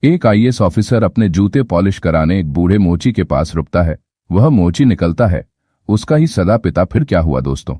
एक IAS officer अपने जूते पॉलिश कराने एक बूढ़े मोची के पास रुकता है। वह मोची निकलता है उसका ही सदा पिता। फिर क्या हुआ दोस्तों?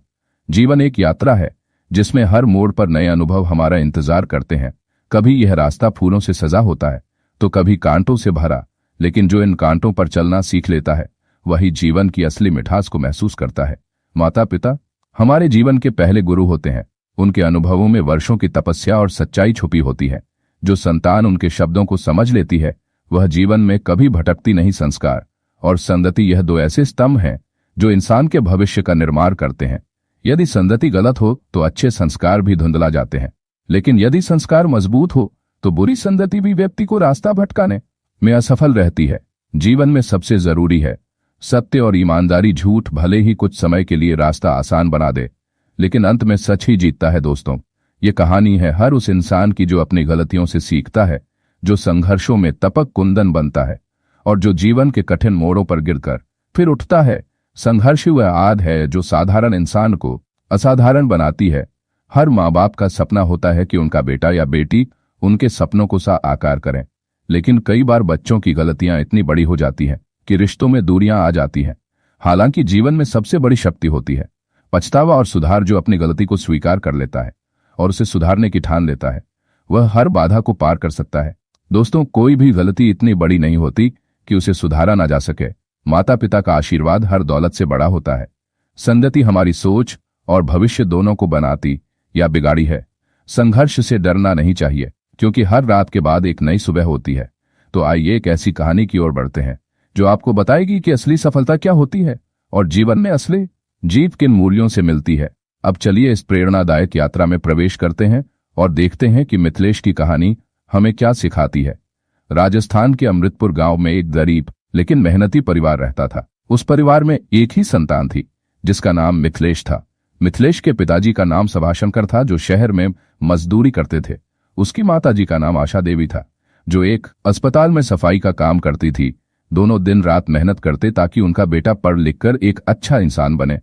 जीवन एक यात्रा है जिसमें हर मोड़ पर नए अनुभव हमारा इंतजार करते हैं। कभी यह रास्ता फूलों से सजा होता है तो कभी कांटों से भरा, लेकिन जो इन कांटों पर चलना सीख लेता है वही जीवन की असली मिठास को महसूस करता है। माता पिता हमारे जीवन के पहले गुरु होते हैं। उनके अनुभवों में वर्षों की तपस्या और सच्चाई छुपी होती है। जो संतान उनके शब्दों को समझ लेती है वह जीवन में कभी भटकती नहीं। संस्कार और संगति यह दो ऐसे स्तंभ हैं जो इंसान के भविष्य का निर्माण करते हैं। यदि संगति गलत हो तो अच्छे संस्कार भी धुंधला जाते हैं, लेकिन यदि संस्कार मजबूत हो तो बुरी संगति भी व्यक्ति को रास्ता भटकाने में असफल रहती है। जीवन में सबसे जरूरी है सत्य और ईमानदारी। झूठ भले ही कुछ समय के लिए रास्ता आसान बना दे, लेकिन अंत में सच ही जीतता है दोस्तों। ये कहानी है हर उस इंसान की जो अपनी गलतियों से सीखता है, जो संघर्षों में तपक कुंदन बनता है और जो जीवन के कठिन मोड़ों पर गिरकर फिर उठता है। संघर्ष वह आग है जो साधारण इंसान को असाधारण बनाती है। हर माँ बाप का सपना होता है कि उनका बेटा या बेटी उनके सपनों को आकार करें, लेकिन कई बार बच्चों की गलतियां इतनी बड़ी हो जाती हैं कि रिश्तों में दूरियां आ जाती हैं। हालांकि जीवन में सबसे बड़ी शक्ति होती है पछतावा और सुधार। जो अपनी गलती को स्वीकार कर लेता है और उसे सुधारने की ठान लेता है वह हर बाधा को पार कर सकता है। दोस्तों, कोई भी गलती इतनी बड़ी नहीं होती कि उसे सुधारा ना जा सके। माता पिता का आशीर्वाद हर दौलत से बड़ा होता है। संगति हमारी सोच और भविष्य दोनों को बनाती या बिगाड़ी है। संघर्ष से डरना नहीं चाहिए, क्योंकि हर रात के बाद एक नई सुबह होती है। तो आइए एक ऐसी कहानी की ओर बढ़ते हैं जो आपको बताएगी कि असली सफलता क्या होती है और जीवन में असली जीत किन मूल्यों से मिलती है। अब चलिए इस प्रेरणादायक यात्रा में प्रवेश करते हैं और देखते हैं कि मिथिलेश की कहानी हमें क्या सिखाती है। राजस्थान के अमृतपुर गांव में एक गरीब लेकिन मेहनती परिवार रहता था। उस परिवार में एक ही संतान थी जिसका नाम मिथिलेश था। मिथिलेश के पिताजी का नाम सभाशंकर था, जो शहर में मजदूरी करते थे। उसकी माताजी का नाम आशा देवी था, जो एक अस्पताल में सफाई का काम करती थी। दोनों दिन रात मेहनत करते ताकि उनका बेटा पढ़ लिखकर एक अच्छा इंसान बने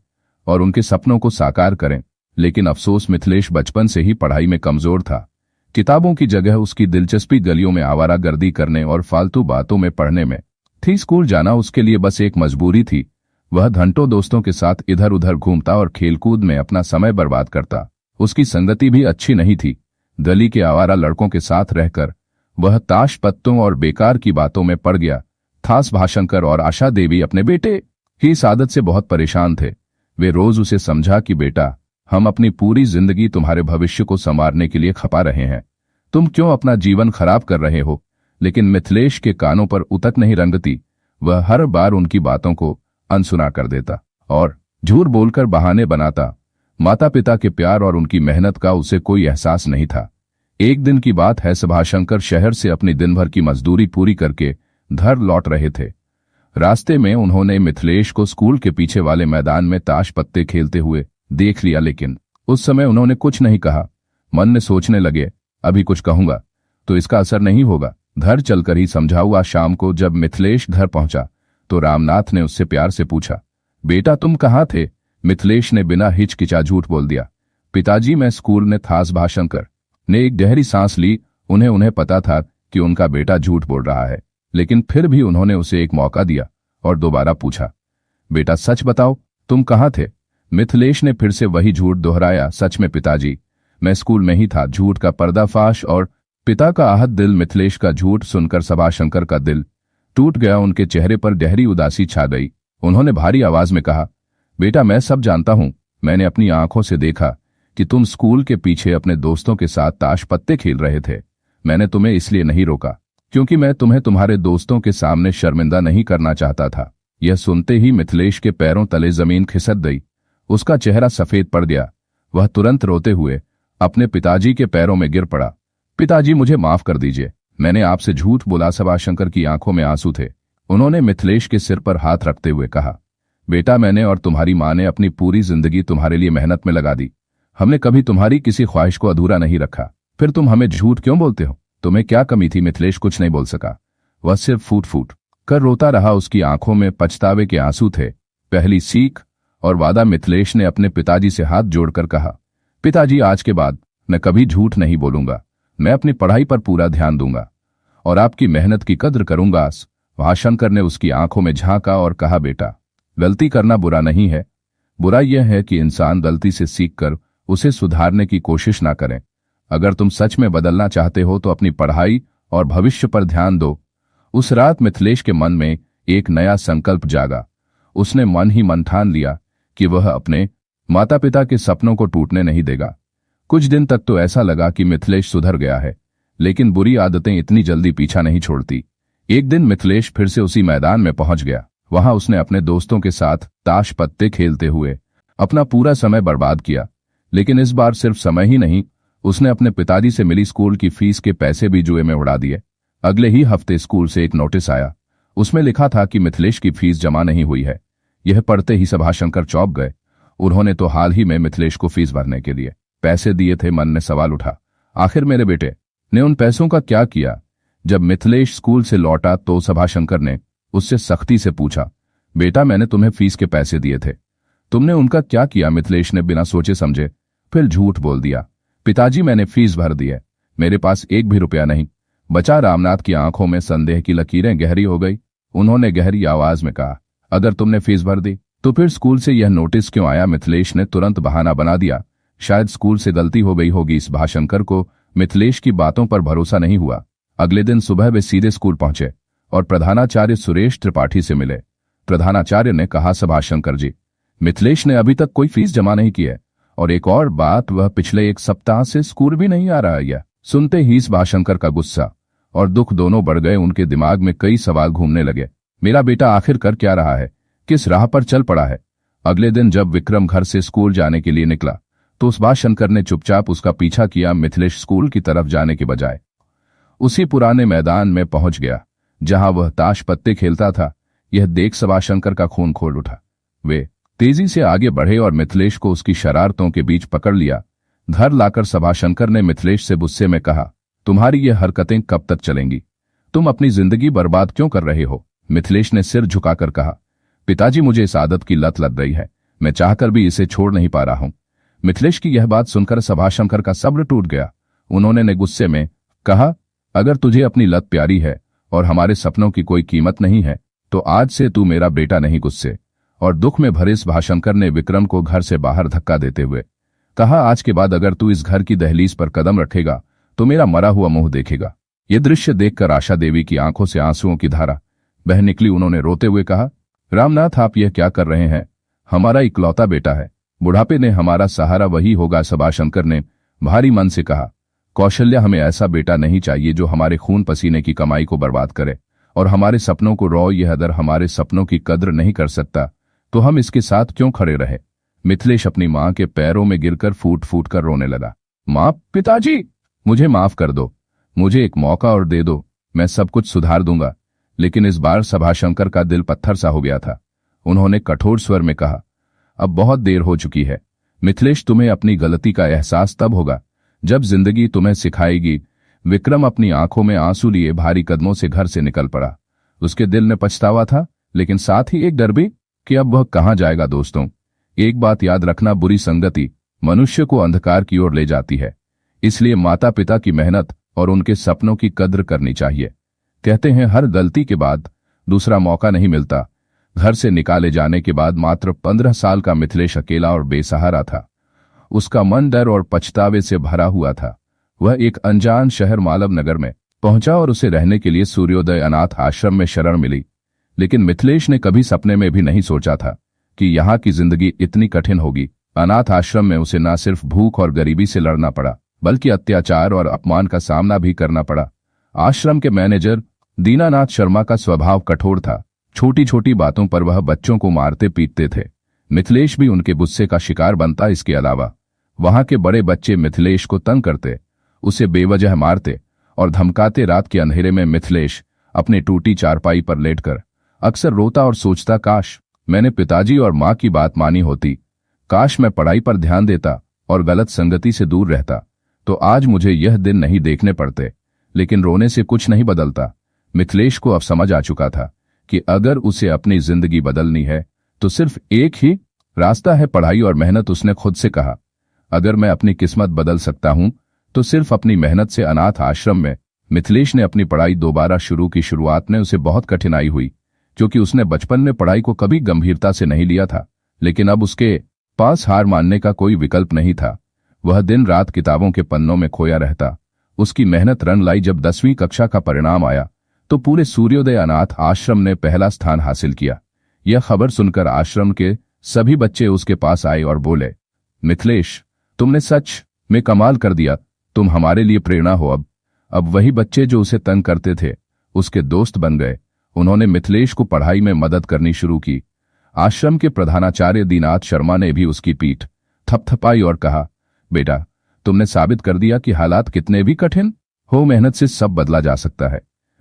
और उनके सपनों को साकार करें। लेकिन अफसोस, मिथिलेश बचपन से ही पढ़ाई में कमजोर था। किताबों की जगह उसकी दिलचस्पी गलियों में आवारागर्दी करने और फालतू बातों में पढ़ने में थी। स्कूल जाना उसके लिए बस एक मजबूरी थी। वह घंटों दोस्तों के साथ इधर उधर घूमता और खेलकूद में अपना समय बर्बाद करता। उसकी संगति भी अच्छी नहीं थी। गली के आवारा लड़कों के साथ रहकर वह ताश पत्तों और बेकार की बातों में पड़ गया था। सभाशंकर और आशा देवी अपने बेटे की इस आदत से बहुत परेशान थे। वे रोज उसे समझा कि बेटा, हम अपनी पूरी जिंदगी तुम्हारे भविष्य को संवारने के लिए खपा रहे हैं, तुम क्यों अपना जीवन खराब कर रहे हो। लेकिन मिथिलेश के कानों पर उतक नहीं रंगती। वह हर बार उनकी बातों को अनसुना कर देता और झूठ बोलकर बहाने बनाता। माता पिता के प्यार और उनकी मेहनत का उसे कोई एहसास नहीं था। एक दिन की बात है, सभाशंकर शहर से अपनी दिन भर की मजदूरी पूरी करके घर लौट रहे थे। रास्ते में उन्होंने मिथिलेश को स्कूल के पीछे वाले मैदान में ताश पत्ते खेलते हुए देख लिया, लेकिन उस समय उन्होंने कुछ नहीं कहा। मन में सोचने लगे, अभी कुछ कहूंगा तो इसका असर नहीं होगा, घर चलकर ही समझाऊंगा। शाम को जब मिथिलेश घर पहुंचा तो रामनाथ ने उससे प्यार से पूछा, बेटा तुम कहाँ थे? मिथिलेश ने बिना हिचकिचा झूठ बोल दिया, पिताजी मैं स्कूल में था। सभाशंकर ने एक गहरी सांस ली। उन्हें पता था कि उनका बेटा झूठ बोल रहा है, लेकिन फिर भी उन्होंने उसे एक मौका दिया और दोबारा पूछा, बेटा सच बताओ तुम कहाँ थे? मिथिलेश ने फिर से वही झूठ दोहराया, सच में पिताजी, मैं स्कूल में ही था। झूठ का पर्दाफाश और पिता का आहत दिल। मिथिलेश का झूठ सुनकर सभाशंकर का दिल टूट गया। उनके चेहरे पर गहरी उदासी छा गई। उन्होंने भारी आवाज में कहा, बेटा मैं सब जानता हूं। मैंने अपनी आंखों से देखा कि तुम स्कूल के पीछे अपने दोस्तों के साथ ताश पत्ते खेल रहे थे। मैंने तुम्हें इसलिए नहीं रोका क्योंकि मैं तुम्हें तुम्हारे दोस्तों के सामने शर्मिंदा नहीं करना चाहता था। यह सुनते ही मिथिलेश के पैरों तले जमीन खिसक गई। उसका चेहरा सफेद पड़ गया। वह तुरंत रोते हुए अपने पिताजी के पैरों में गिर पड़ा। पिताजी मुझे माफ कर दीजिए, मैंने आपसे झूठ बोला। सभाशंकर की आंखों में आंसू थे। उन्होंने मिथिलेश के सिर पर हाथ रखते हुए कहा, बेटा मैंने और तुम्हारी माँ ने अपनी पूरी जिंदगी तुम्हारे लिए मेहनत में लगा दी। हमने कभी तुम्हारी किसी ख्वाहिश को अधूरा नहीं रखा। फिर तुम हमें झूठ क्यों बोलते हो? तुम्हें क्या कमी थी? मिथिलेश कुछ नहीं बोल सका। वह सिर्फ फूट फूट कर रोता रहा। उसकी आंखों में पछतावे के आंसू थे। पहली सीख और वादा। मिथिलेश ने अपने पिताजी से हाथ जोड़कर कहा, पिताजी आज के बाद मैं कभी झूठ नहीं बोलूंगा। मैं अपनी पढ़ाई पर पूरा ध्यान दूंगा और आपकी मेहनत की कद्र करूंगा। भाषणकर ने उसकी आंखों में झांका और कहा, बेटा, गलती करना बुरा नहीं है, बुरा यह है कि इंसान गलती से सीखकर उसे सुधारने की कोशिश ना करें। अगर तुम सच में बदलना चाहते हो तो अपनी पढ़ाई और भविष्य पर ध्यान दो। उस रात मिथिलेश के मन में एक नया संकल्प जागा। उसने मन ही मन ठान लिया कि वह अपने माता पिता के सपनों को टूटने नहीं देगा। कुछ दिन तक तो ऐसा लगा कि मिथिलेश सुधर गया है, लेकिन बुरी आदतें इतनी जल्दी पीछा नहीं छोड़ती। एक दिन मिथिलेश फिर से उसी मैदान में पहुंच गया। वहां उसने अपने दोस्तों के साथ ताश पत्ते खेलते हुए अपना पूरा समय बर्बाद किया। लेकिन इस बार सिर्फ समय ही नहीं, उसने अपने पिताजी से मिली स्कूल की फीस के पैसे भी जुए में उड़ा दिए। अगले ही हफ्ते स्कूल से एक नोटिस आया। उसमें लिखा था कि मिथिलेश की फीस जमा नहीं हुई है। यह पढ़ते ही सभाशंकर चौंक गए। उन्होंने तो हाल ही में मिथिलेश को फीस भरने के लिए पैसे दिए थे। मन में सवाल उठा, आखिर मेरे बेटे ने उन पैसों का क्या किया? जब मिथिलेश स्कूल से लौटा तो सभाशंकर ने उससे सख्ती से पूछा, बेटा, मैंने तुम्हें फीस के पैसे दिए थे, तुमने उनका क्या किया? मिथिलेश ने बिना सोचे समझे फिर झूठ बोल दिया, पिताजी, मैंने फीस भर दी है, मेरे पास एक भी रुपया नहीं बचा। रामनाथ की आंखों में संदेह की लकीरें गहरी हो गई। उन्होंने गहरी आवाज में कहा, अगर तुमने फीस भर दी तो फिर स्कूल से यह नोटिस क्यों आया? मिथिलेश ने तुरंत बहाना बना दिया, शायद स्कूल से गलती हो गई होगी। इस भाषणकर को मिथिलेश की बातों पर भरोसा नहीं हुआ। अगले दिन सुबह वे सीधे स्कूल पहुंचे और प्रधानाचार्य सुरेश त्रिपाठी से मिले। प्रधानाचार्य ने कहा, सभाशंकर जी, मिथिलेश ने अभी तक कोई फीस जमा नहीं की है, और एक और बात, वह पिछले एक सप्ताह से स्कूल भी नहीं आ रहा है। सुनते ही इस भाषणकर का गुस्सा और दुख दोनों बढ़ गए। उनके दिमाग में कई सवाल घूमने लगे। मेरा बेटा आखिर कर क्या रहा है? किस राह पर चल पड़ा है? अगले दिन जब विक्रम घर से स्कूल जाने के लिए निकला तो उस भाषणकर ने चुपचाप उसका पीछा किया। मिथिलेश स्कूल की तरफ जाने के बजाय उसी पुराने मैदान में पहुंच गया जहां वह ताश पत्ते खेलता था। यह देख सभाशंकर का खून खोल उठा। वे तेजी से आगे बढ़े और मिथिलेश को उसकी शरारतों के बीच पकड़ लिया। घर लाकर सभाशंकर ने मिथिलेश से गुस्से में कहा, तुम्हारी ये हरकतें कब तक चलेंगी? तुम अपनी जिंदगी बर्बाद क्यों कर रहे हो? मिथिलेश ने सिर झुकाकर कहा, पिताजी, मुझे इस आदत की लत लग रही है, मैं चाहकर भी इसे छोड़ नहीं पा रहा हूं। मिथिलेश की यह बात सुनकर सभाशंकर का सब्र टूट गया। उन्होंने गुस्से में कहा, अगर तुझे अपनी लत प्यारी है और हमारे सपनों की कोई कीमत नहीं है तो आज से तू मेरा बेटा नहीं। गुस्से और दुख में भरे इस भाषणकर ने विक्रम को घर से बाहर धक्का देते हुए कहा, आज के बाद अगर तू इस घर की दहलीज पर कदम रखेगा तो मेरा मरा हुआ मुंह देखेगा। यह दृश्य देखकर आशा देवी की आंखों से आंसुओं की धारा बह निकली। उन्होंने रोते हुए कहा, रामनाथ, आप यह क्या कर रहे हैं? हमारा इकलौता बेटा है, बुढ़ापे ने हमारा सहारा वही होगा। सभाशंकर ने भारी मन से कहा, कौशल्या, हमें ऐसा बेटा नहीं चाहिए जो हमारे खून पसीने की कमाई को बर्बाद करे और हमारे सपनों को रो। यह अगर हमारे सपनों की कद्र नहीं कर सकता तो हम इसके साथ क्यों खड़े रहे? मिथिलेश अपनी मां के पैरों में गिरकर फूट फूट कर रोने लगा। मां, पिताजी, मुझे माफ कर दो, मुझे एक मौका और दे दो, मैं सब कुछ सुधार दूंगा। लेकिन इस बार सभाशंकर का दिल पत्थर सा हो गया था। उन्होंने कठोर स्वर में कहा, अब बहुत देर हो चुकी है। मिथिलेश, तुम्हें अपनी गलती का एहसास तब होगा जब जिंदगी तुम्हें सिखाएगी। विक्रम अपनी आंखों में आंसू लिए भारी कदमों से घर से निकल पड़ा। उसके दिल में पछतावा था, लेकिन साथ ही एक डर भी कि अब वह कहां जाएगा। दोस्तों, एक बात याद रखना, बुरी संगति मनुष्य को अंधकार की ओर ले जाती है। इसलिए माता पिता की मेहनत और उनके सपनों की कद्र करनी चाहिए। कहते हैं, हर गलती के बाद दूसरा मौका नहीं मिलता। घर से निकाले जाने के बाद मात्र 15 साल का मिथिलेश अकेला और बेसहारा था। उसका मन डर और पछतावे से भरा हुआ था। वह एक अनजान शहर मालव नगर में पहुंचा और उसे रहने के लिए सूर्योदय अनाथ आश्रम में शरण मिली। लेकिन मिथिलेश ने कभी सपने में भी नहीं सोचा था कि यहाँ की जिंदगी इतनी कठिन होगी। अनाथ आश्रम में उसे न सिर्फ भूख और गरीबी से लड़ना पड़ा, बल्कि अत्याचार और अपमान का सामना भी करना पड़ा। आश्रम के मैनेजर दीनानाथ शर्मा का स्वभाव कठोर था। छोटी छोटी बातों पर वह बच्चों को मारते पीटते थे। मिथिलेश भी उनके गुस्से का शिकार बनता। इसके अलावा वहां के बड़े बच्चे मिथिलेश को तंग करते, उसे बेवजह मारते और धमकाते। रात के अंधेरे में मिथिलेश अपनी टूटी चारपाई पर लेटकर अक्सर रोता और सोचता, काश मैंने पिताजी और मां की बात मानी होती, काश मैं पढ़ाई पर ध्यान देता और गलत संगति से दूर रहता, तो आज मुझे यह दिन नहीं देखने पड़ते। लेकिन रोने से कुछ नहीं बदलता। मिथिलेश को अब समझ आ चुका था कि अगर उसे अपनी जिंदगी बदलनी है तो सिर्फ एक ही रास्ता है, पढ़ाई और मेहनत। उसने खुद से कहा, अगर मैं अपनी किस्मत बदल सकता हूं तो सिर्फ अपनी मेहनत से। अनाथ आश्रम में मिथिलेश ने अपनी पढ़ाई दोबारा शुरू की। शुरुआत में उसे बहुत कठिनाई हुई क्योंकि उसने बचपन में पढ़ाई को कभी गंभीरता से नहीं लिया था, लेकिन अब उसके पास हार मानने का कोई विकल्प नहीं था। वह दिन रात किताबों के पन्नों में खोया रहता। उसकी मेहनत रंग लाई। जब 10वीं कक्षा का परिणाम आया तो पूरे सूर्योदय अनाथ आश्रम ने पहला स्थान हासिल किया। यह खबर सुनकर आश्रम के सभी बच्चे उसके पास आए और बोले, मिथिलेश, तुमने सच में कमाल कर दिया, तुम हमारे लिए प्रेरणा हो। अब वही बच्चे जो उसे तंग करते थे उसके दोस्त बन गए। उन्होंने मिथिलेश को पढ़ाई में मदद करनी शुरू की। आश्रम के प्रधानाचार्य दीनाथ शर्मा ने भी उसकी पीठ थपथपाई और कहा, बेटा, तुमने साबित कर दिया कि हालात कितने भी कठिन हो, मेहनत से सब बदला जा सकता है।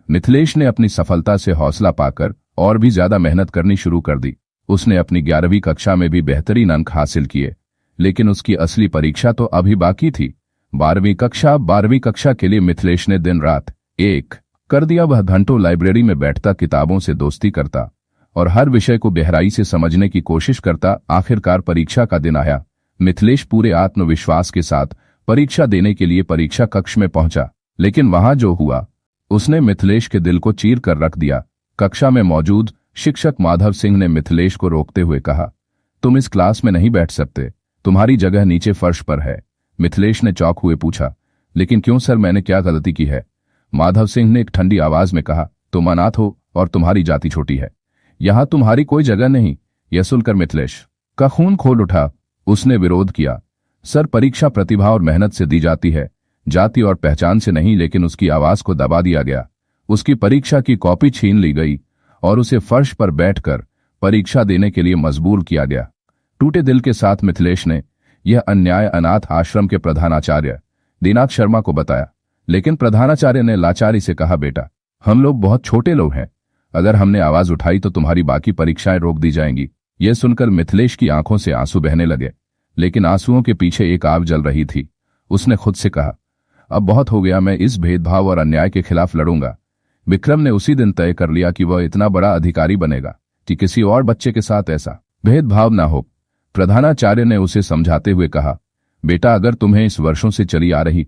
मिथिलेश ने अपनी सफलता से हौसला पाकर और भी ज्यादा मेहनत करनी शुरू कर दी। उसने अपनी 11वीं कक्षा में भी बेहतरीन अंक हासिल किए, लेकिन उसकी असली परीक्षा तो अभी बाकी थी। 12वीं कक्षा के लिए मिथिलेश ने दिन रात एक कर दिया। वह घंटों लाइब्रेरी में बैठता, किताबों से दोस्ती करता और हर विषय को गहराई से समझने की कोशिश करता। आखिरकार परीक्षा का दिन आया। मिथिलेश पूरे आत्मविश्वास के साथ परीक्षा देने के लिए परीक्षा कक्ष में पहुंचा, लेकिन वहां जो हुआ उसने मिथिलेश के दिल को चीर कर रख दिया। कक्षा में मौजूद शिक्षक माधव सिंह ने मिथिलेश को रोकते हुए कहा, तुम इस क्लास में नहीं बैठ सकते, तुम्हारी जगह नीचे फर्श पर है। मिथिलेश ने चौंक हुए पूछा, लेकिन क्यों सर, मैंने क्या गलती की है? माधव सिंह ने एक ठंडी आवाज में कहा, तुम अनाथ हो और तुम्हारी जाति छोटी है, यहां तुम्हारी कोई जगह नहीं। यह सुनकर मिथिलेश का खून खोल उठा। उसने विरोध किया, सर, परीक्षा प्रतिभा और मेहनत से दी जाती है, जाति और पहचान से नहीं। लेकिन उसकी आवाज को दबा दिया गया। उसकी परीक्षा की कॉपी छीन ली गई और उसे फर्श पर बैठकर परीक्षा देने के लिए मजबूर किया गया। टूटे दिल के साथ मिथिलेश ने यह अन्याय अनाथ आश्रम के प्रधानाचार्य दीनाथ शर्मा को बताया, लेकिन प्रधानाचार्य ने लाचारी से कहा, बेटा, हम लोग बहुत छोटे लोग हैं, अगर हमने आवाज उठाई तो तुम्हारी बाकी परीक्षाएं रोक दी जाएंगी। यह सुनकर मिथिलेश की आंखों से आंसू बहने लगे, लेकिन आंसुओं के पीछे एक आग जल रही थी। उसने खुद से कहा, अब बहुत हो गया, मैं इस भेदभाव और अन्याय के खिलाफ लड़ूंगा। विक्रम ने उसी दिन तय कर लिया कि वह इतना बड़ा अधिकारी बनेगा कि किसी और बच्चे के साथ ऐसा भेदभाव ना हो। प्रधानाचार्य ने उसे समझाते हुए कहा, बेटा, अगर तुम्हें इस वर्षों से चली आ रही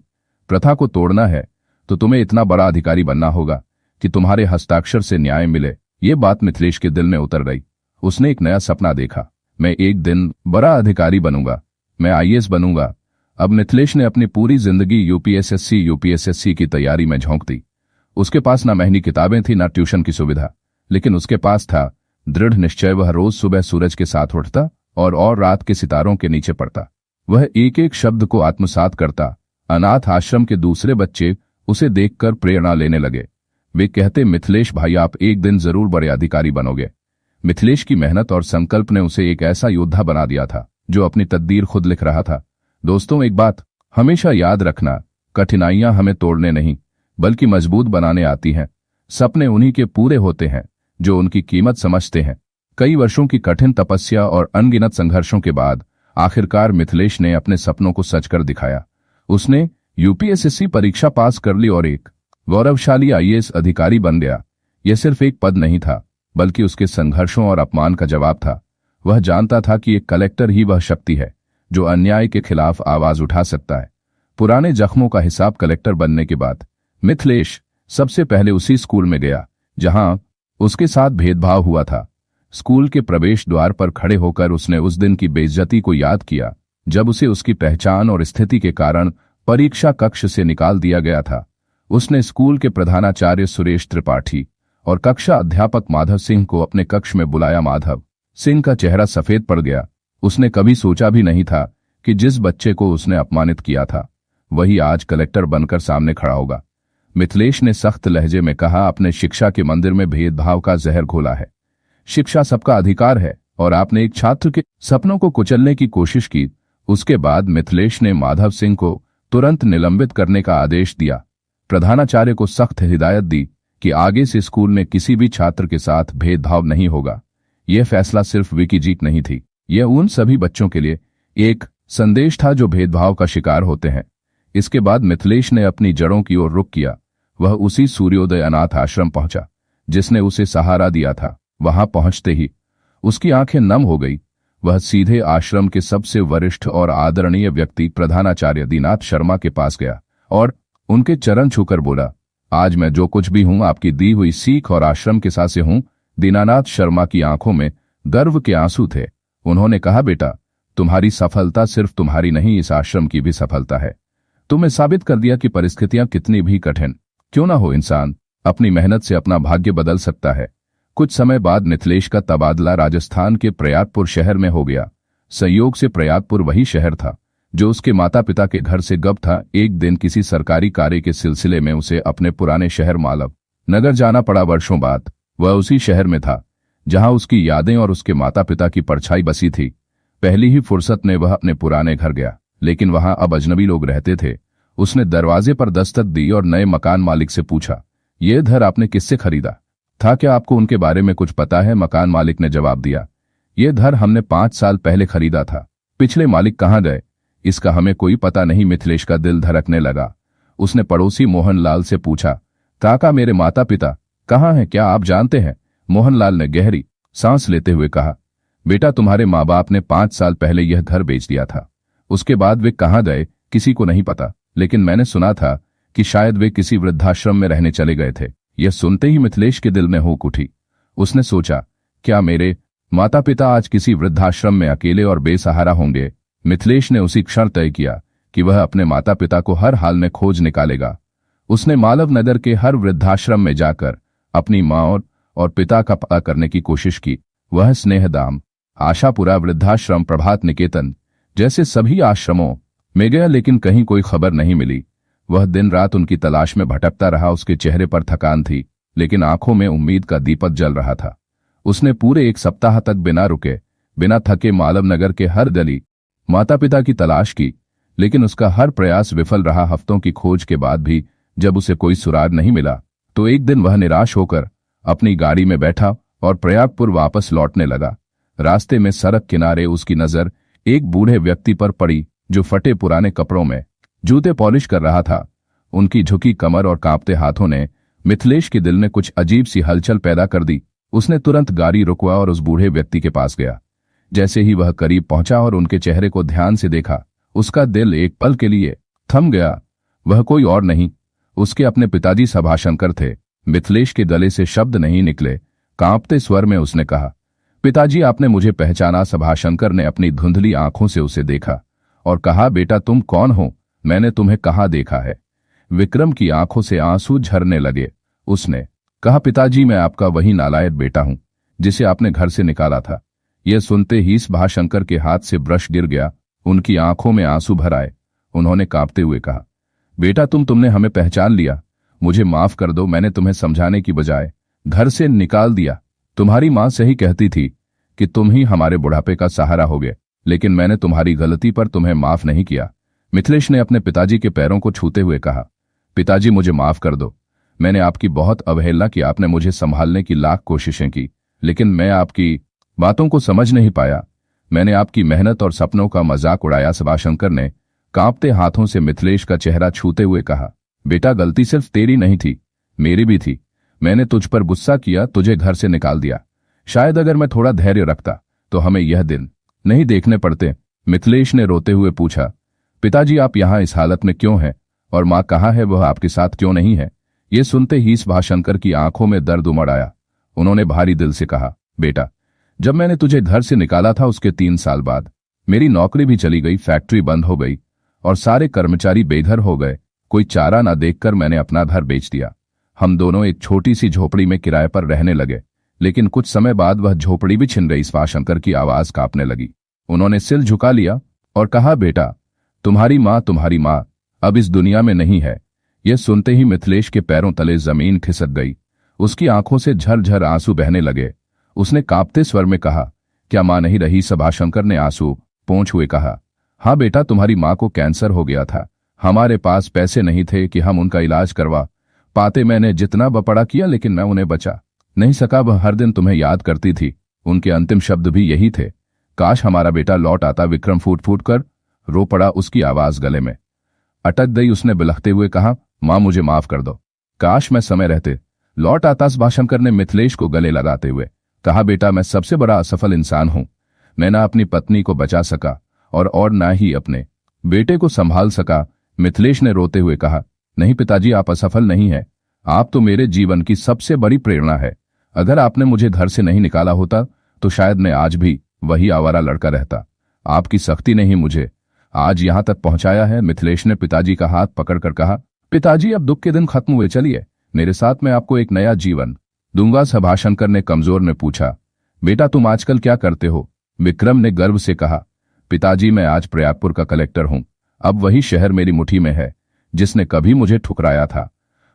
प्रथा को तोड़ना है तो तुम्हें इतना बड़ा अधिकारी बनना होगा कि तुम्हारे हस्ताक्षर से न्याय मिले। ये बात मिथिलेश के दिल में उतर गई। उसने एक नया सपना देखा, मैं एक दिन बड़ा अधिकारी बनूंगा, मैं आईएएस बनूंगा। अब मिथिलेश ने अपनी पूरी जिंदगी यूपीएसएससी की तैयारी में झोंक दी। उसके पास ना महंगी किताबें थी, ना ट्यूशन की सुविधा, लेकिन उसके पास था दृढ़ निश्चय। वह रोज सुबह सूरज के साथ उठता और रात के सितारों के नीचे पड़ता। वह एक एक शब्द को आत्मसात करता। अनाथ आश्रम के दूसरे बच्चे उसे देखकर प्रेरणा लेने लगे। वे कहते, मिथिलेश भाई, आप एक दिन जरूर बड़े अधिकारी बनोगे। मिथिलेश की मेहनत और संकल्प ने उसे एक ऐसा योद्धा बना दिया था जो अपनी तकदीर खुद लिख रहा था। दोस्तों, एक बात हमेशा याद रखना, कठिनाइयां हमें तोड़ने नहीं बल्कि मजबूत बनाने आती हैं। सपने उन्हीं के पूरे होते हैं जो उनकी कीमत समझते हैं। कई वर्षों की कठिन तपस्या और अनगिनत संघर्षों के बाद आखिरकार मिथिलेश ने अपने सपनों को सच कर दिखाया। उसने यूपीएसएससी परीक्षा पास कर ली और एक गौरवशाली आईएएस अधिकारी बन गया। यह सिर्फ एक पद नहीं था, बल्कि उसके संघर्षों और अपमान का जवाब था। वह जानता था कि एक कलेक्टर ही वह शक्ति है जो अन्याय के खिलाफ आवाज उठा सकता है। पुराने जख्मों का हिसाब कलेक्टर बनने के बाद मिथिलेश सबसे पहले उसी स्कूल में गया जहां उसके साथ भेदभाव हुआ था। स्कूल के प्रवेश द्वार पर खड़े होकर उसने उस दिन की बेइज्जती को याद किया जब उसे उसकी पहचान और स्थिति के कारण परीक्षा कक्ष से निकाल दिया गया था। उसने स्कूल के प्रधानाचार्य सुरेश त्रिपाठी और कक्षा अध्यापक माधव सिंह को अपने कक्ष में बुलाया। माधव सिंह का चेहरा सफेद पड़ गया। उसने कभी सोचा भी नहीं था कि जिस बच्चे को उसने अपमानित किया था वही आज कलेक्टर बनकर सामने खड़ा होगा। मिथिलेश ने सख्त लहजे में कहा, अपने शिक्षा के मंदिर में भेदभाव का जहर घोला है। शिक्षा सबका अधिकार है और आपने एक छात्र के सपनों को कुचलने की कोशिश की। उसके बाद मिथिलेश ने माधव सिंह को तुरंत निलंबित करने का आदेश दिया। प्रधानाचार्य को सख्त हिदायत दी कि आगे से स्कूल में किसी भी छात्र के साथ भेदभाव नहीं होगा। यह फैसला सिर्फ विकी जीत नहीं थी, यह उन सभी बच्चों के लिए एक संदेश था जो भेदभाव का शिकार होते हैं। इसके बाद मिथिलेश ने अपनी जड़ों की ओर रुख किया। वह उसी सूर्योदय अनाथ आश्रम पहुंचा जिसने उसे सहारा दिया था। वहां पहुंचते ही उसकी आंखें नम हो गई। वह सीधे आश्रम के सबसे वरिष्ठ और आदरणीय व्यक्ति प्रधानाचार्य दीनाथ शर्मा के पास गया और उनके चरण छूकर बोला, आज मैं जो कुछ भी हूं आपकी दी हुई सीख और आश्रम के साथ से हूं। दीनानाथ शर्मा की आंखों में गर्व के आंसू थे। उन्होंने कहा, बेटा, तुम्हारी सफलता सिर्फ तुम्हारी नहीं, इस आश्रम की भी सफलता है। तुमने साबित कर दिया कि परिस्थितियां कितनी भी कठिन क्यों ना हो, इंसान अपनी मेहनत से अपना भाग्य बदल सकता है। कुछ समय बाद मिथिलेश का तबादला राजस्थान के प्रयागपुर शहर में हो गया। संयोग से प्रयागपुर वही शहर था जो उसके माता पिता के घर से गब था। एक दिन किसी सरकारी कार्य के सिलसिले में उसे अपने पुराने शहर मालव नगर जाना पड़ा। वर्षों बाद वह उसी शहर में था जहां उसकी यादें और उसके माता पिता की परछाई बसी थी। पहली ही फुर्सत में वह अपने पुराने घर गया, लेकिन वहां अब अजनबी लोग रहते थे। उसने दरवाजे पर दस्तक दी और नए मकान मालिक से पूछा, ये घर आपने किससे खरीदा था? क्या आपको उनके बारे में कुछ पता है? मकान मालिक ने जवाब दिया, ये घर हमने 5 साल पहले खरीदा था। पिछले मालिक कहाँ गए, इसका हमें कोई पता नहीं। मिथिलेश का दिल धड़कने लगा। उसने पड़ोसी मोहनलाल से पूछा, काका, मेरे माता पिता कहाँ हैं, क्या आप जानते हैं? मोहनलाल ने गहरी सांस लेते हुए कहा, बेटा, तुम्हारे माँ बाप ने 5 साल पहले यह घर बेच दिया था। उसके बाद वे कहाँ गए किसी को नहीं पता, लेकिन मैंने सुना था कि शायद वे किसी वृद्धाश्रम में रहने चले गए थे। यह सुनते ही मिथिलेश के दिल में हुक उठी। उसने सोचा, क्या मेरे माता पिता आज किसी वृद्धाश्रम में अकेले और बेसहारा होंगे? मिथिलेश ने उसी क्षण तय किया कि वह अपने माता पिता को हर हाल में खोज निकालेगा। उसने मालव नगर के हर वृद्धाश्रम में जाकर अपनी माँ और पिता का पता करने की कोशिश की। वह स्नेहधाम, आशापुरा वृद्धाश्रम, प्रभात निकेतन जैसे सभी आश्रमों में गया, लेकिन कहीं कोई खबर नहीं मिली। वह दिन रात उनकी तलाश में भटकता रहा। उसके चेहरे पर थकान थी, लेकिन आंखों में उम्मीद का दीपक जल रहा था। उसने पूरे 1 सप्ताह तक बिना रुके, बिना थके मालव नगर के हर गली माता पिता की तलाश की, लेकिन उसका हर प्रयास विफल रहा। हफ्तों की खोज के बाद भी जब उसे कोई सुराग नहीं मिला, तो एक दिन वह निराश होकर अपनी गाड़ी में बैठा और प्रयागपुर वापस लौटने लगा। रास्ते में सड़क किनारे उसकी नजर एक बूढ़े व्यक्ति पर पड़ी जो फटे पुराने कपड़ों में जूते पॉलिश कर रहा था। उनकी झुकी कमर और कांपते हाथों ने मिथिलेश के दिल में कुछ अजीब सी हलचल पैदा कर दी। उसने तुरंत गाड़ी रुकवा और उस बूढ़े व्यक्ति के पास गया। जैसे ही वह करीब पहुंचा और उनके चेहरे को ध्यान से देखा, उसका दिल एक पल के लिए थम गया। वह कोई और नहीं, उसके अपने पिताजी सभाशंकर थे। मिथिलेश के गले से शब्द नहीं निकले। कांपते स्वर में उसने कहा, पिताजी, आपने मुझे पहचाना? सभाशंकर ने अपनी धुंधली आंखों से उसे देखा और कहा, बेटा, तुम कौन हो? मैंने तुम्हें कहाँ देखा है? विक्रम की आंखों से आंसू झरने लगे। उसने कहा, पिताजी, मैं आपका वही नालायक बेटा हूं जिसे आपने घर से निकाला था। यह सुनते ही सभाशंकर के हाथ से ब्रश गिर गया। उनकी आंखों में आंसू भर आए। उन्होंने कांपते हुए कहा, बेटा, तुमने हमें पहचान लिया। मुझे माफ कर दो, मैंने तुम्हें समझाने की बजाय घर से निकाल दिया। तुम्हारी माँ सही कहती थी कि तुम ही हमारे बुढ़ापे का सहारा होगे, लेकिन मैंने तुम्हारी गलती पर तुम्हें माफ नहीं किया। मिथिलेश ने अपने पिताजी के पैरों को छूते हुए कहा, पिताजी, मुझे माफ कर दो। मैंने आपकी बहुत अवहेलना की। आपने मुझे संभालने की लाख कोशिशें की, लेकिन मैं आपकी बातों को समझ नहीं पाया। मैंने आपकी मेहनत और सपनों का मजाक उड़ाया। सभाशंकर ने कांपते हाथों से मिथिलेश का चेहरा छूते हुए कहा, बेटा, गलती सिर्फ तेरी नहीं थी, मेरी भी थी। मैंने तुझ पर गुस्सा किया, तुझे घर से निकाल दिया। शायद अगर मैं थोड़ा धैर्य रखता तो हमें यह दिन नहीं देखने पड़ते। मिथिलेश ने रोते हुए पूछा, पिताजी, आप यहाँ इस हालत में क्यों हैं? और माँ कहाँ है? वह आपके साथ क्यों नहीं है? ये सुनते ही सभाशंकर की आंखों में दर्द उमड़ आया। उन्होंने भारी दिल से कहा, बेटा, जब मैंने तुझे घर से निकाला था उसके 3 साल बाद मेरी नौकरी भी चली गई, फैक्ट्री बंद हो गई और सारे कर्मचारी बेघर हो गए। कोई चारा ना देखकर मैंने अपना घर बेच दिया। हम दोनों एक छोटी सी झोपड़ी में किराए पर रहने लगे, लेकिन कुछ समय बाद वह झोपड़ी भी छिन गई। सभाशंकर की आवाज कांपने लगी। उन्होंने सिर झुका लिया और कहा, बेटा, तुम्हारी माँ अब इस दुनिया में नहीं है। यह सुनते ही मिथिलेश के पैरों तले जमीन खिसक गई। उसकी आंखों से झरझर आंसू बहने लगे। उसने कांपते स्वर में कहा, क्या मां नहीं रही? सभाशंकर ने आंसू पोंछ हुए कहा, हाँ बेटा, तुम्हारी मां को कैंसर हो गया था। हमारे पास पैसे नहीं थे कि हम उनका इलाज करवा पाते। मैंने जितना बपड़ा किया, लेकिन मैं उन्हें बचा नहीं सका। वह हर दिन तुम्हें याद करती थी। उनके अंतिम शब्द भी यही थे, काश हमारा बेटा लौट आता। विक्रम फूट फूट कर रो पड़ा। उसकी आवाज गले में अटक गई। उसने बिलखते हुए कहा, मां, मुझे माफ कर दो। काश मैं समय रहते लौट आता। सभाशंकर ने मिथिलेश को गले लगाते हुए कहा, बेटा, मैं सबसे बड़ा असफल इंसान हूं। मैं ना अपनी पत्नी को बचा सका और ना ही अपने बेटे को संभाल सका। मिथिलेश ने रोते हुए कहा, नहीं पिताजी, आप असफल नहीं हैं। आप तो मेरे जीवन की सबसे बड़ी प्रेरणा है। अगर आपने मुझे घर से नहीं निकाला होता तो शायद मैं आज भी वही आवारा लड़का रहता। आपकी सख्ती ने ही मुझे आज यहां तक पहुंचाया है। मिथिलेश ने पिताजी का हाथ पकड़कर कहा, पिताजी अब दुख के दिन खत्म हुए, चलिए मेरे साथ, मैं आपको एक नया जीवन दूंगा। सभाशंकर ने कमजोर ने पूछा, बेटा तुम आजकल क्या करते हो? विक्रम ने गर्व से कहा, पिताजी मैं आज प्रयागपुर का कलेक्टर हूं। अब वही शहर मेरी मुट्ठी में है जिसने कभी मुझे ठुकराया था।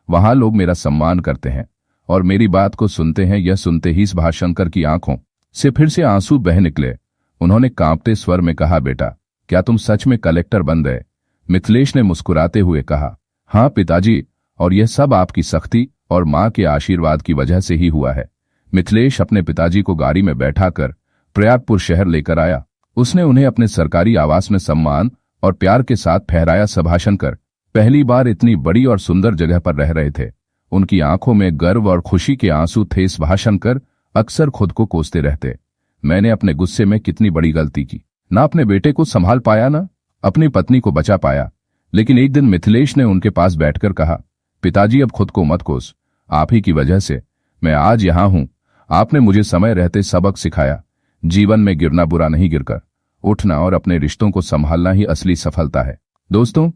वहां लोग मेरा सम्मान करते हैं और मेरी बात को सुनते हैं। यह सुनते ही सभाशंकर की आंखों से फिर से आंसू बह निकले। उन्होंने कांपते स्वर में कहा, बेटा क्या तुम सच में कलेक्टर बन गए? मिथिलेश ने मुस्कुराते हुए कहा, हाँ पिताजी, और यह सब आपकी सख्ती और मां के आशीर्वाद की वजह से ही हुआ है। मिथिलेश अपने पिताजी को गाड़ी में बैठाकर प्रयागपुर शहर लेकर आया। उसने उन्हें अपने सरकारी आवास में सम्मान और प्यार के साथ ठहराया। सभाशंकर पहली बार इतनी बड़ी और सुंदर जगह पर रह रहे थे। उनकी आंखों में गर्व और खुशी के आंसू थे। सभाशंकर अक्सर खुद को कोसते रहते, मैंने अपने गुस्से में कितनी बड़ी गलती की, ना अपने बेटे को संभाल पाया, ना अपनी पत्नी को बचा पाया। लेकिन एक दिन मिथिलेश ने उनके पास बैठकर कहा, पिताजी अब खुद को मत कोस, आप ही की वजह से मैं आज यहां हूं। आपने मुझे समय रहते सबक सिखाया, जीवन में गिरना बुरा नहीं, गिरकर उठना और अपने रिश्तों को संभालना ही असली सफलता है। दोस्तों,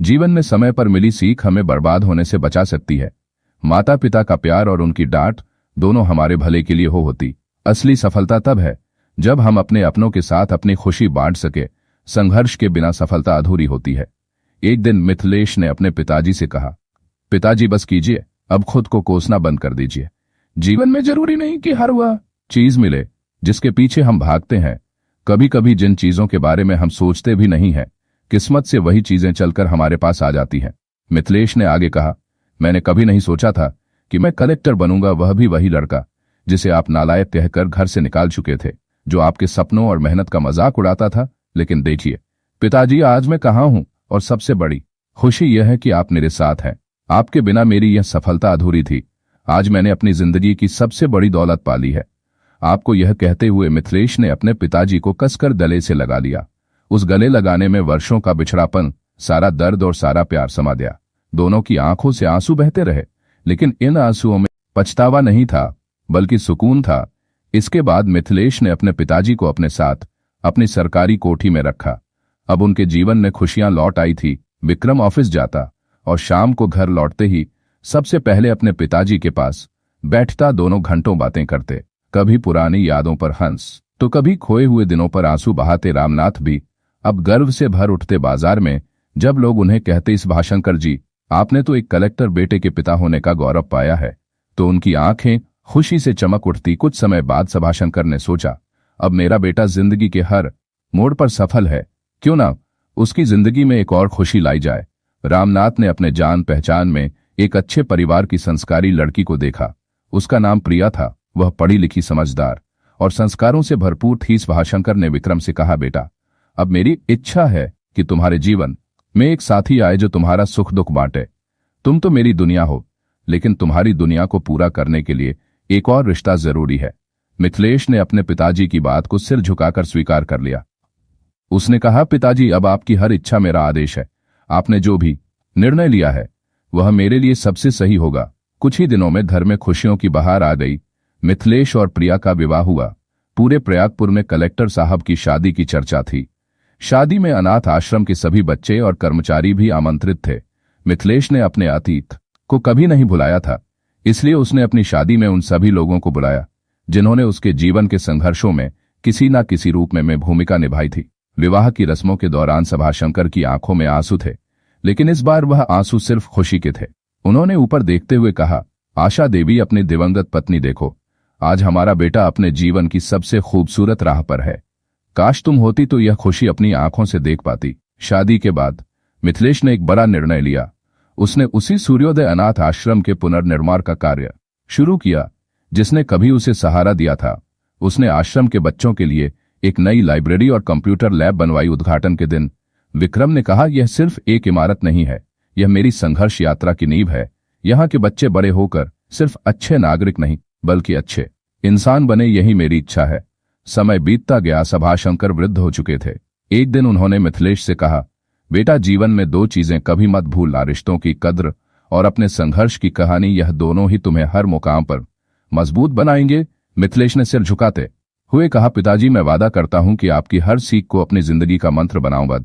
जीवन में समय पर मिली सीख हमें बर्बाद होने से बचा सकती है। माता पिता का प्यार और उनकी डांट दोनों हमारे भले के लिए होती। असली सफलता तब है जब हम अपने अपनों के साथ अपनी खुशी बांट सके। संघर्ष के बिना सफलता अधूरी होती है। एक दिन मिथिलेश ने अपने पिताजी से कहा, पिताजी बस कीजिए, अब खुद को कोसना बंद कर दीजिए। जीवन में जरूरी नहीं कि हर वह चीज मिले जिसके पीछे हम भागते हैं। कभी कभी जिन चीजों के बारे में हम सोचते भी नहीं हैं, किस्मत से वही चीजें चलकर हमारे पास आ जाती हैं। मिथिलेश ने आगे कहा, मैंने कभी नहीं सोचा था कि मैं कलेक्टर बनूंगा, वह भी वही लड़का जिसे आप नालायक कहकर घर से निकाल चुके थे, जो आपके सपनों और मेहनत का मजाक उड़ाता था। लेकिन देखिए पिताजी, आज मैं कहां हूं, और सबसे बड़ी खुशी यह है कि आप मेरे साथ हैं। आपके बिना मेरी यह सफलता अधूरी थी। आज मैंने अपनी जिंदगी की सबसे बड़ी दौलत पाली है। आपको यह कहते हुए मिथिलेश ने अपने पिताजी को कसकर गले से लगा लिया। उस गले लगाने में वर्षों का बिछड़ापन, सारा दर्द और सारा प्यार समा गया। दोनों की आंखों से आंसू बहते रहे, लेकिन इन आंसुओं में पछतावा नहीं था, बल्कि सुकून था। इसके बाद मिथिलेश ने अपने पिताजी को अपने साथ अपनी सरकारी कोठी में रखा। अब उनके जीवन में खुशियां लौट आई थी। विक्रम ऑफिस जाता और शाम को घर लौटते ही सबसे पहले अपने पिताजी के पास बैठता। दोनों घंटों बातें करते, कभी पुरानी यादों पर हंस तो कभी खोए हुए दिनों पर आंसू बहाते। रामनाथ भी अब गर्व से भर उठते। बाजार में जब लोग उन्हें कहते, सभाशंकर जी आपने तो एक कलेक्टर बेटे के पिता होने का गौरव पाया है, तो उनकी आंखें खुशी से चमक उठती। कुछ समय बाद सभाशंकर ने सोचा, अब मेरा बेटा जिंदगी के हर मोड़ पर सफल है, क्यों ना उसकी जिंदगी में एक और खुशी लाई जाए। रामनाथ ने अपने जान पहचान में एक अच्छे परिवार की संस्कारी लड़की को देखा। उसका नाम प्रिया था। वह पढ़ी लिखी, समझदार और संस्कारों से भरपूर थी। सभाशंकर ने विक्रम से कहा, बेटा अब मेरी इच्छा है कि तुम्हारे जीवन में एक साथी आए जो तुम्हारा सुख दुख बांटे। तुम तो मेरी दुनिया हो, लेकिन तुम्हारी दुनिया को पूरा करने के लिए एक और रिश्ता जरूरी है। मिथिलेश ने अपने पिताजी की बात को सिर झुकाकर स्वीकार कर लिया। उसने कहा, पिताजी अब आपकी हर इच्छा मेरा आदेश है। आपने जो भी निर्णय लिया है वह मेरे लिए सबसे सही होगा। कुछ ही दिनों में घर में खुशियों की बहार आ गई। मिथिलेश और प्रिया का विवाह हुआ। पूरे प्रयागपुर में कलेक्टर साहब की शादी की चर्चा थी। शादी में अनाथ आश्रम के सभी बच्चे और कर्मचारी भी आमंत्रित थे। मिथिलेश ने अपने अतीत को कभी नहीं भुलाया था, इसलिए उसने अपनी शादी में उन सभी लोगों को बुलाया जिन्होंने उसके जीवन के संघर्षों में किसी न किसी रूप में भूमिका निभाई थी। विवाह की रस्मों के दौरान सभाशंकर की आंखों में आंसू थे, लेकिन इस बार वह आंसू सिर्फ खुशी के थे। उन्होंने ऊपर देखते हुए कहा, आशा देवी अपनी दिवंगत पत्नी देखो, आज हमारा बेटा अपने जीवन की सबसे खूबसूरत राह पर है। काश तुम होती तो यह खुशी अपनी आंखों से देख पाती। शादी के बाद मिथिलेश ने एक बड़ा निर्णय लिया। उसने उसी सूर्योदय अनाथ आश्रम के पुनर्निर्माण का कार्य शुरू किया जिसने कभी उसे सहारा दिया था। उसने आश्रम के बच्चों के लिए एक नई लाइब्रेरी और कंप्यूटर लैब बनवाई। उद्घाटन के दिन विक्रम ने कहा, यह सिर्फ एक इमारत नहीं है, यह मेरी संघर्ष यात्रा की नींव है। यहाँ के बच्चे बड़े होकर सिर्फ अच्छे नागरिक नहीं बल्कि अच्छे इंसान बने, यही मेरी इच्छा है। समय बीतता गया। सभाशंकर वृद्ध हो चुके थे। एक दिन उन्होंने मिथिलेश से कहा, बेटा जीवन में दो चीजें कभी मत भूलना, रिश्तों की कद्र और अपने संघर्ष की कहानी, यह दोनों ही तुम्हें हर मुकाम पर मजबूत बनाएंगे। मिथिलेश ने सिर झुकाते हुए कहा, पिताजी, मैं वादा करता हूं कि आपकी हर सीख को अपनी जिंदगी का मंत्र बनाऊंगा।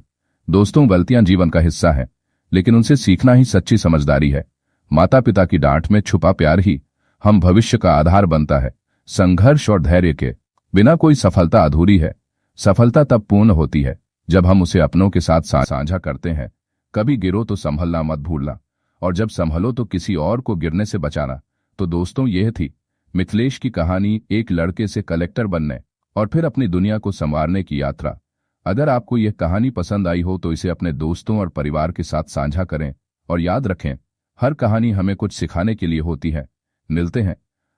दोस्तों, गलतियां जीवन का हिस्सा है, लेकिन उनसे सीखना ही सच्ची समझदारी है। माता पिता की डांट में छुपा प्यार ही हम भविष्य का आधार बनता है। संघर्ष और धैर्य के बिना कोई सफलता अधूरी है। सफलता तब पूर्ण होती है जब हम उसे अपनों के साथ साझा करते हैं। कभी गिरो तो संभलना मत भूलना, और जब संभलो तो किसी और को गिरने से बचाना। तो दोस्तों, यह थी मिथिलेश की कहानी, एक लड़के से कलेक्टर बनने और फिर अपनी दुनिया को संवारने की यात्रा। अगर आपको यह कहानी पसंद आई हो तो इसे अपने दोस्तों और परिवार के साथ साझा करें, और याद रखें, हर कहानी हमें कुछ सिखाने के लिए होती है। मिलते हैं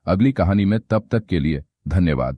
अगली कहानी में, तब तक के लिए धन्यवाद।